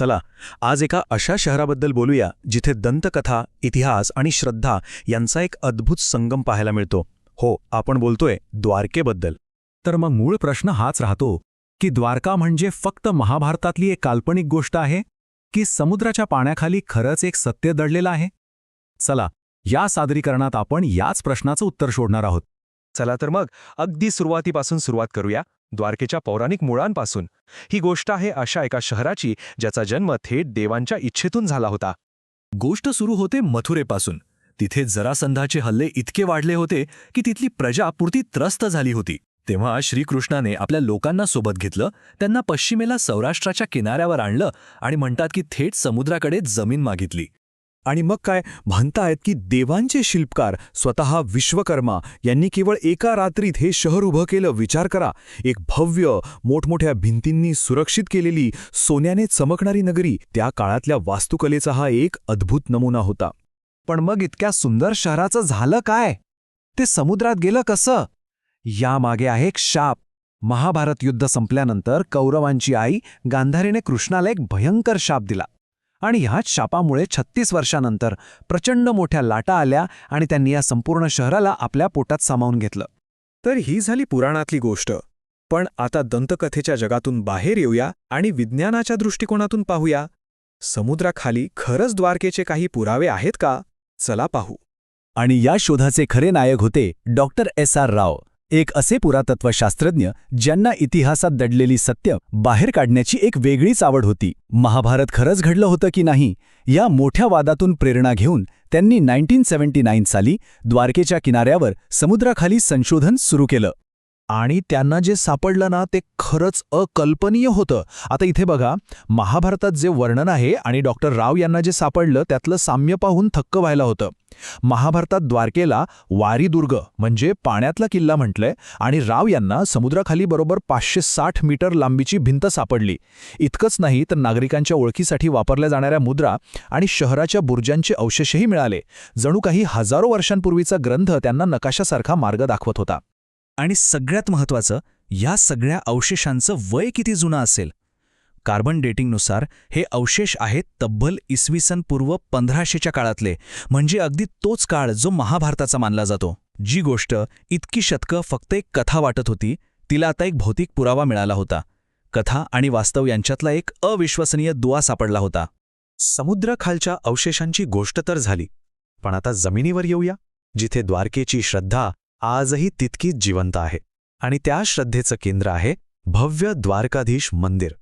चला आज एका अशा शहराबद्दल बोलूया जिथे दंतकथा, इतिहास आणि श्रद्धा यांचा एक अद्भुत संगम पाहायला मिळतो. हो, आपण बोलतोय द्वारकेबद्दल. तर मग मूळ प्रश्न हाच राहतो की द्वारका म्हणजे फक्त महाभारतातली एक काल्पनिक गोष्ट आहे की समुद्राच्या पाण्याखाली खरंच एक सत्य दडलेलं आहे? चला, या सादरीकरणात आपण याच प्रश्नाचं उत्तर शोधणार आहोत. चला तर मग अगदी सुरुवातीपासून सुरुवात करूया, द्वारकेच्या पौराणिक मुळांपासून. ही गोष्ट आहे अशा एका शहराची ज्याचा जन्म थेट देवांच्या इच्छेतून झाला होता. गोष्ट सुरू होते मथुरेपासून. तिथे जरासंधाचे हल्ले इतके वाढले होते की तिथली प्रजा पुरती त्रस्त झाली होती. तेव्हा श्रीकृष्णाने आपल्या लोकांना सोबत घेतलं, त्यांना पश्चिमेला सौराष्ट्राच्या किनाऱ्यावर आणलं आणि म्हणतात की थेट समुद्राकडे जमीन मागितली. आणि मग काय म्हणतायत की देवांचे शिल्पकार स्वतः विश्वकर्मा यांनी केवळ एका रात्रीत हे शहर उभं केलं. विचार करा, एक भव्य, मोठमोठ्या भिंतींनी सुरक्षित केलेली, सोन्याने चमकणारी नगरी. त्या काळातल्या वास्तुकलेचा हा एक अद्भुत नमुना होता. पण मग इतक्या सुंदर शहराचं झालं काय? ते समुद्रात गेलं कसं? यामागे आहे एक शाप. महाभारत युद्ध संपल्यानंतर कौरवांची आई गांधारीने कृष्णाला एक भयंकर शाप दिला आणि ह्याच शापामुळे 36 वर्षांनंतर प्रचंड मोठ्या लाटा आल्या आणि त्यांनी या संपूर्ण शहराला आपल्या पोटात सामावून घेतलं. तर ही झाली पुराणातली गोष्ट. पण आता दंतकथेच्या जगातून बाहेर येऊया आणि विज्ञानाच्या दृष्टिकोनातून पाहूया. समुद्राखाली खरंच द्वारकेचे काही पुरावे आहेत का? चला पाहू. आणि या शोधाचे खरे नायक होते डॉक्टर S.R. राव, एक असे पुरातत्वशास्त्रज्ञ ज्यांना इतिहासात दडलेली सत्य बाहेर काढण्याची एक वेगळीच आवड होती. महाभारत खरंच घडलं होतं की नाही या मोठ्या वादातून प्रेरणा घेऊन त्यांनी 1979 साली द्वारकेच्या किनाऱ्यावर समुद्राखाली संशोधन सुरू केलं. आणि त्यांना जे सापडलं ना ते खरंच अकल्पनीय होतं. आता इथे बघा, महाभारतात जे वर्णन आहे आणि डॉक्टर राव यांना जे सापडलं त्यातलं साम्य पाहून थक्क व्हायला होतं. महाभारतात द्वारकेला वारीदुर्ग म्हणजे पाण्यातला किल्ला म्हटलंय आणि राव यांना समुद्राखाली बरोबर 560 मीटर लांबीची भिंत सापडली. इतकंच नाही तर नागरिकांच्या ओळखीसाठी वापरल्या जाणाऱ्या मुद्रा आणि शहराच्या बुर्जांचे अवशेषही मिळाले. जणू काही हजारो वर्षांपूर्वीचा ग्रंथ त्यांना नकाशासारखा मार्ग दाखवत होता. आणि सगळ्यात महत्त्वाचं, या सगळ्या अवशेषांचं वय किती जुनं असेल? कार्बन डेटिंगनुसार हे अवशेष आहेत तब्बल इसवी पूर्व 1500च्या काळातले, म्हणजे अगदी तोच काळ जो महाभारताचा मानला जातो. जी गोष्ट इतकी शतकं फक्त एक कथा वाटत होती, तिला आता एक भौतिक पुरावा मिळाला होता. कथा आणि वास्तव यांच्यातला एक अविश्वसनीय दुवा सापडला होता. समुद्राखालच्या अवशेषांची गोष्ट तर झाली, पण आता जमिनीवर येऊया, जिथे द्वारकेची श्रद्धा आजही तितकीच जिवंत आहे. आणि त्या श्रद्धेचं केंद्र आहे भव्य द्वारकाधीश मंदिर.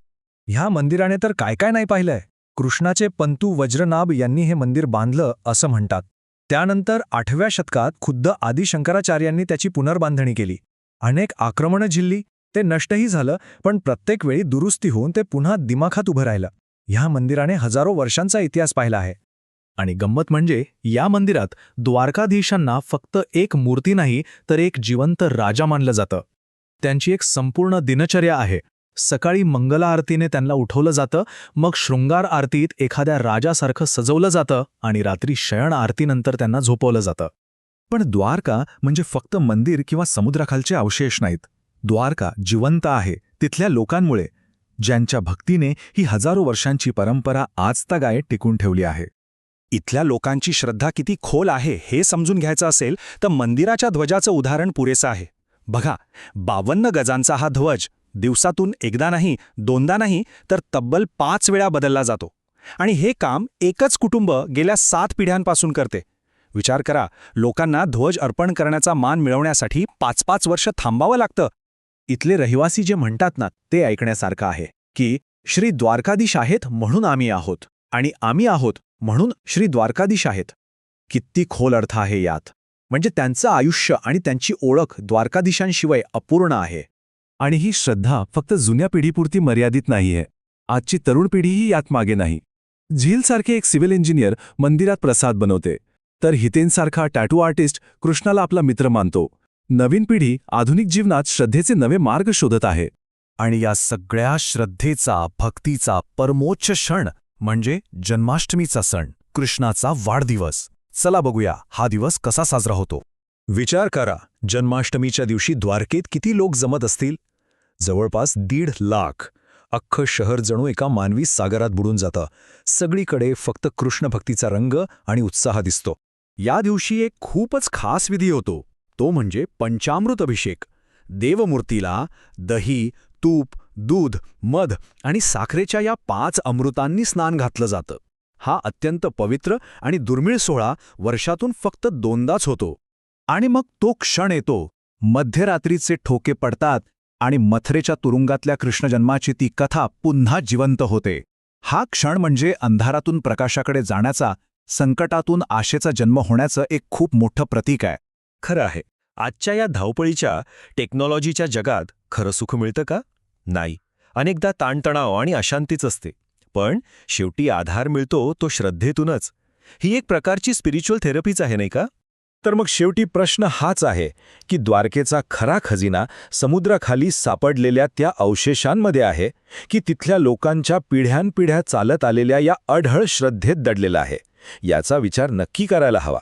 ह्या मंदिराने तर काय काय नाही पाहिलंय. कृष्णाचे पंतू वज्रनाभ यांनी हे मंदिर बांधलं असं म्हणतात. त्यानंतर 8व्या शतकात खुद्द आदि शंकराचार्यांनी त्याची पुनर्बांधणी केली. अनेक आक्रमणं झिलली, ते नष्टही झालं, पण प्रत्येक वेळी दुरुस्ती होऊन ते पुन्हा दिमाखात उभं राहिलं. ह्या मंदिराने हजारो वर्षांचा इतिहास पाहिला आहे. आणि गंमत म्हणजे या मंदिरात द्वारकाधीशांना फक्त एक मूर्ती नाही तर एक जिवंत राजा मानलं जातं. त्यांची एक संपूर्ण दिनचर्या आहे. सकाळी मंगला आरतीने त्यांना उठवलं जातं, मग शृंगार आरतीत एखाद्या राजासारखं सजवलं जातं आणि रात्री शयन आरतीनंतर त्यांना झोपवलं जातं. पण द्वारका म्हणजे फक्त मंदिर किंवा समुद्राखालचे अवशेष नाहीत. द्वारका जिवंत आहे तिथल्या लोकांमुळे, ज्यांच्या भक्तीने ही हजारो वर्षांची परंपरा आजतागायत टिकून ठेवली आहे. इथल्या लोकांची श्रद्धा किती खोल आहे हे समजून घ्यायचं असेल तर मंदिराच्या ध्वजाचं उदाहरण पुरेसं आहे. बघा, 52 गजांचा हा ध्वज दिवसातून एकदा नाही, दोनदा नाही, तर तब्बल 5 वेळा बदलला जातो. आणि हे काम एकच कुटुंब गेल्या 7 पिढ्यांपासून करते. विचार करा, लोकांना ध्वज अर्पण करण्याचा मान मिळवण्यासाठी 5-5 वर्ष थांबावं लागतं. इथले रहिवासी जे म्हणतात ना ते ऐकण्यासारखं आहे की श्री द्वारकाधीश आहेत म्हणून आम्ही आहोत आणि आम्ही आहोत म्हणून श्री द्वारकाधीश आहेत. किती खोल अर्थ आहे यात. म्हणजे त्यांचं आयुष्य आणि त्यांची ओळख द्वारकाधीशांशिवाय अपूर्ण आहे. आणि ही श्रद्धा फक्त जुन्या पिढीपुरती मर्यादित नाहीये. आजची तरुण पिढीही यात मागे नाही. झीलसारखे एक सिव्हिल इंजिनियर मंदिरात प्रसाद बनवते, तर हितेनसारखा टॅटू आर्टिस्ट कृष्णाला आपला मित्र मानतो. नवीन पिढी आधुनिक जीवनात श्रद्धेचे नवे मार्ग शोधत आहे. आणि या सगळ्या श्रद्धेचा, भक्तीचा परमोच्च क्षण म्हणजे जन्माष्टमीचा सण, कृष्णाचा वाढदिवस. चला बघूया हा दिवस कसा साजरा होतो. विचार करा, जन्माष्टमीच्या दिवशी द्वारकेत किती लोक जमत असतील? जवळपास 1.5 लाख. अख्खं शहर जणू एका मानवी सागरात बुडून जातं. सगळीकडे फक्त कृष्ण भक्तीचा रंग आणि उत्साह दिसतो. या दिवशी एक खूपच खास विधी होतो, तो म्हणजे पंचामृत अभिषेक. देवमूर्तीला दही, तूप, दूध, मध आणि साखरेच्या या 5 अमृतांनी स्नान घातलं जातं. हा अत्यंत पवित्र आणि दुर्मिळ सोहळा वर्षातून फक्त 2दाच होतो. आणि मग तो क्षण येतो, मध्यरात्रीचे ठोके पडतात आणि मथुरेच्या तुरुंगातल्या कृष्णजन्माची ती कथा पुन्हा जिवंत होते. हा क्षण म्हणजे अंधारातून प्रकाशाकडे जाण्याचा, संकटातून आशेचा जन्म होण्याचं एक खूप मोठं प्रतीक आहे. खरं आहे. आजच्या या धावपळीच्या टेक्नॉलॉजीच्या जगात खरं सुख मिळतं का? नाही. अनेकदा ताणतणाव आणि अशांतीच असते. पण शेवटी आधार मिळतो तो श्रद्धेतूनच. ही एक प्रकारची स्पिरिच्युअल थेरपीच आहे, नाही का? तर मग शेवटी प्रश्न हाच आहे की द्वारकेचा खरा खजिना समुद्राखाली सापडलेल्या त्या अवशेषांमध्ये आहे की तिथल्या लोकांच्या पिढ्यानपिढ्या चालत आलेल्या या अढळ श्रद्धेत दडलेला आहे. याचा विचार नक्की करायला हवा.